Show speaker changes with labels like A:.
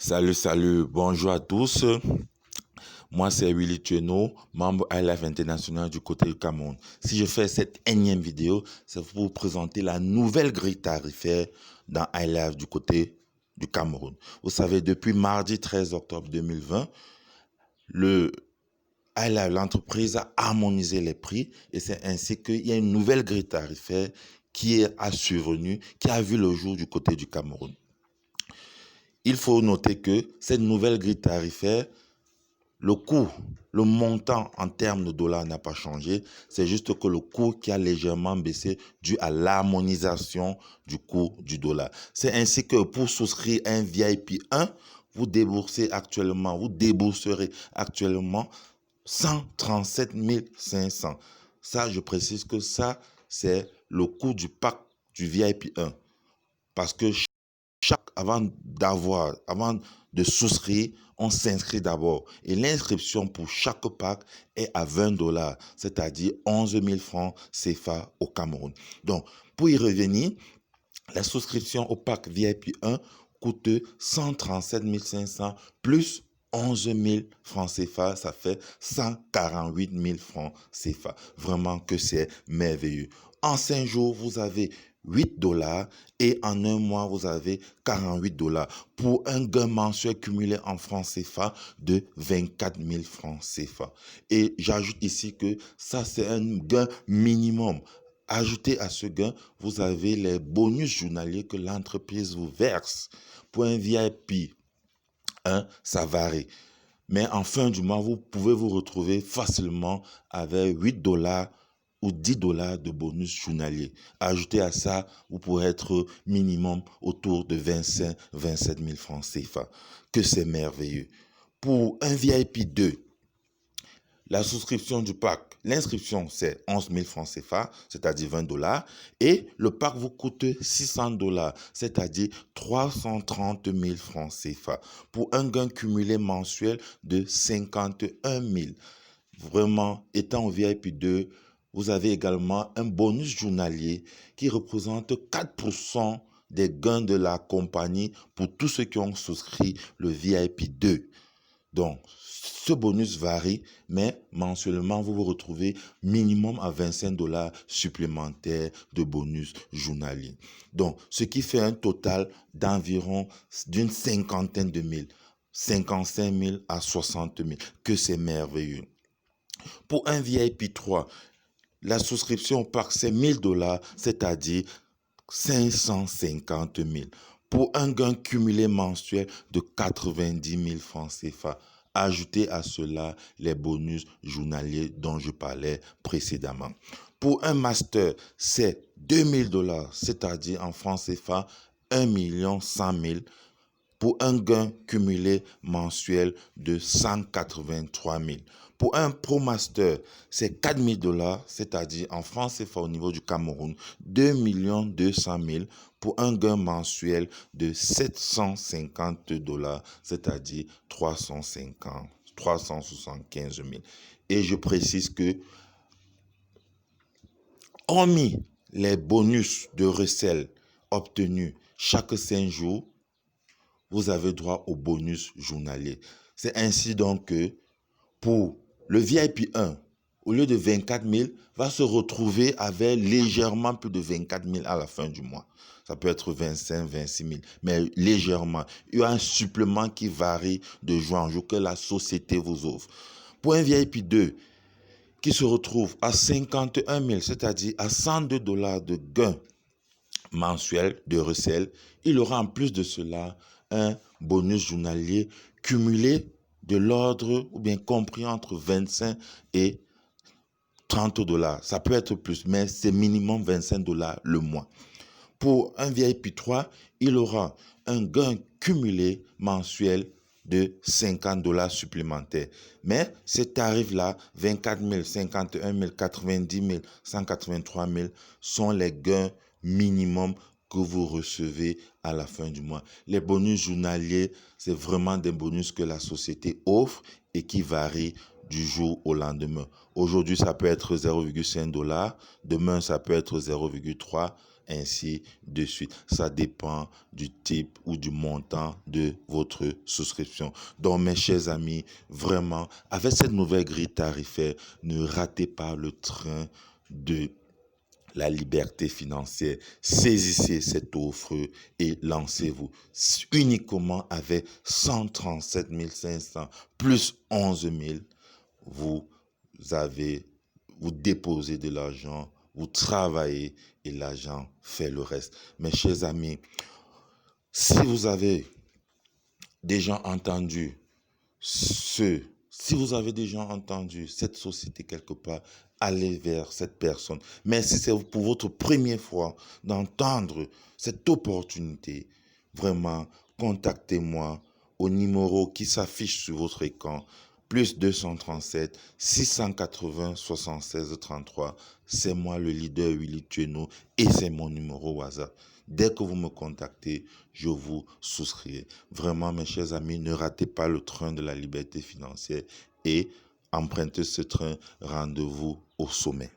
A: Salut, bonjour à tous. Moi, c'est Willy Tueno, membre iLife International du côté du Cameroun. Si je fais cette énième vidéo, c'est pour vous présenter la nouvelle grille tarifaire dans iLife du côté du Cameroun. Vous savez, depuis mardi 13 octobre 2020, l'entreprise a harmonisé les prix et c'est ainsi qu'il y a une nouvelle grille tarifaire qui est survenue, qui a vu le jour du côté du Cameroun. Il faut noter que cette nouvelle grille tarifaire, le coût, le montant en termes de dollars n'a pas changé. C'est juste que le coût qui a légèrement baissé dû à l'harmonisation du coût du dollar. C'est ainsi que pour souscrire un VIP 1, vous débourserez actuellement 137 500. Ça, je précise que ça, c'est le coût du pack du VIP 1. Parce que avant de souscrire, on s'inscrit d'abord. Et l'inscription pour chaque pack est à 20 $, c'est-à-dire 11 000 francs CFA au Cameroun. Donc, pour y revenir, la souscription au pack VIP 1 coûte 137 500 plus 11 000 francs CFA, ça fait 148 000 francs CFA. Vraiment que c'est merveilleux. En 5 jours, vous avez 8 $ et en un mois, vous avez 48 $ pour un gain mensuel cumulé en francs CFA de 24 000 francs CFA. Et j'ajoute ici que ça, c'est un gain minimum. Ajouté à ce gain, vous avez les bonus journaliers que l'entreprise vous verse. Pour un VIP 1, ça varie. Mais en fin du mois, vous pouvez vous retrouver facilement avec 8 $ ou 10 $ de bonus journalier. Ajouté à ça, vous pourrez être minimum autour de 25-27 000 francs CFA. Que c'est merveilleux. Pour un VIP 2, la souscription du pack, l'inscription c'est 11 000 francs CFA, c'est-à-dire 20 $, et le pack vous coûte 600 $, c'est-à-dire 330 000 francs CFA, pour un gain cumulé mensuel de 51 000. Vraiment, étant au VIP 2, vous avez également un bonus journalier qui représente 4% des gains de la compagnie pour tous ceux qui ont souscrit le VIP 2. Donc, ce bonus varie, mais mensuellement, vous vous retrouvez minimum à 25 $ supplémentaires de bonus journalier. Donc, ce qui fait un total d'environ d'une cinquantaine de mille, 55 000 à 60 000, que c'est merveilleux. Pour un VIP 3, la souscription au pack, c'est 1 000 $, c'est-à-dire 550 000. Pour un gain cumulé mensuel de 90 000 francs CFA. Ajoutez à cela les bonus journaliers dont je parlais précédemment. Pour un master, c'est 2 000 $, c'est-à-dire en francs CFA 1 100 000, pour un gain cumulé mensuel de 183 000. Pour un Pro Master, c'est 4 000 $, c'est-à-dire en francs CFA au niveau du Cameroun, 2 200 000 pour un gain mensuel de 750 $, c'est-à-dire 375 000. Et je précise que, hormis les bonus de recel obtenus chaque 5 jours, vous avez droit au bonus journalier. C'est ainsi donc que pour le VIP 1, au lieu de 24 000, va se retrouver avec légèrement plus de 24 000 à la fin du mois. Ça peut être 25 26 000, mais légèrement. Il y a un supplément qui varie de jour en jour que la société vous offre. Pour un VIP 2, qui se retrouve à 51 000, c'est-à-dire à 102 $ de gain mensuel de recel, il aura en plus de cela un bonus journalier cumulé de l'ordre ou bien compris entre 25 et 30 $. Ça peut être plus, mais c'est minimum 25 $ le mois. Pour un VIP 3, il aura un gain cumulé mensuel de 50 $ supplémentaires. Mais ces tarifs-là, 24 000, 51 000, 90 000, 183 000, sont les gains minimum que vous recevez à la fin du mois. Les bonus journaliers, c'est vraiment des bonus que la société offre et qui varient du jour au lendemain. Aujourd'hui, ça peut être 0,5 $, demain, ça peut être 0,3 $, ainsi de suite. Ça dépend du type ou du montant de votre souscription. Donc, mes chers amis, vraiment, avec cette nouvelle grille tarifaire, ne ratez pas le train de la liberté financière. Saisissez cette offre et lancez-vous. Uniquement avec 137 500 plus 11 000, vous vous déposez de l'argent, vous travaillez et l'argent fait le reste. Mes chers amis, si vous avez déjà entendu si vous avez déjà entendu cette société quelque part, allez vers cette personne. Mais si c'est pour votre première fois d'entendre cette opportunité, vraiment, contactez-moi au numéro qui s'affiche sur votre écran, plus 237 680 76 33. C'est moi le leader Willy Tueno et c'est mon numéro WhatsApp. Dès que vous me contactez, je vous souscrirai. Vraiment, mes chers amis, ne ratez pas le train de la liberté financière et empruntez ce train, rendez-vous au sommet.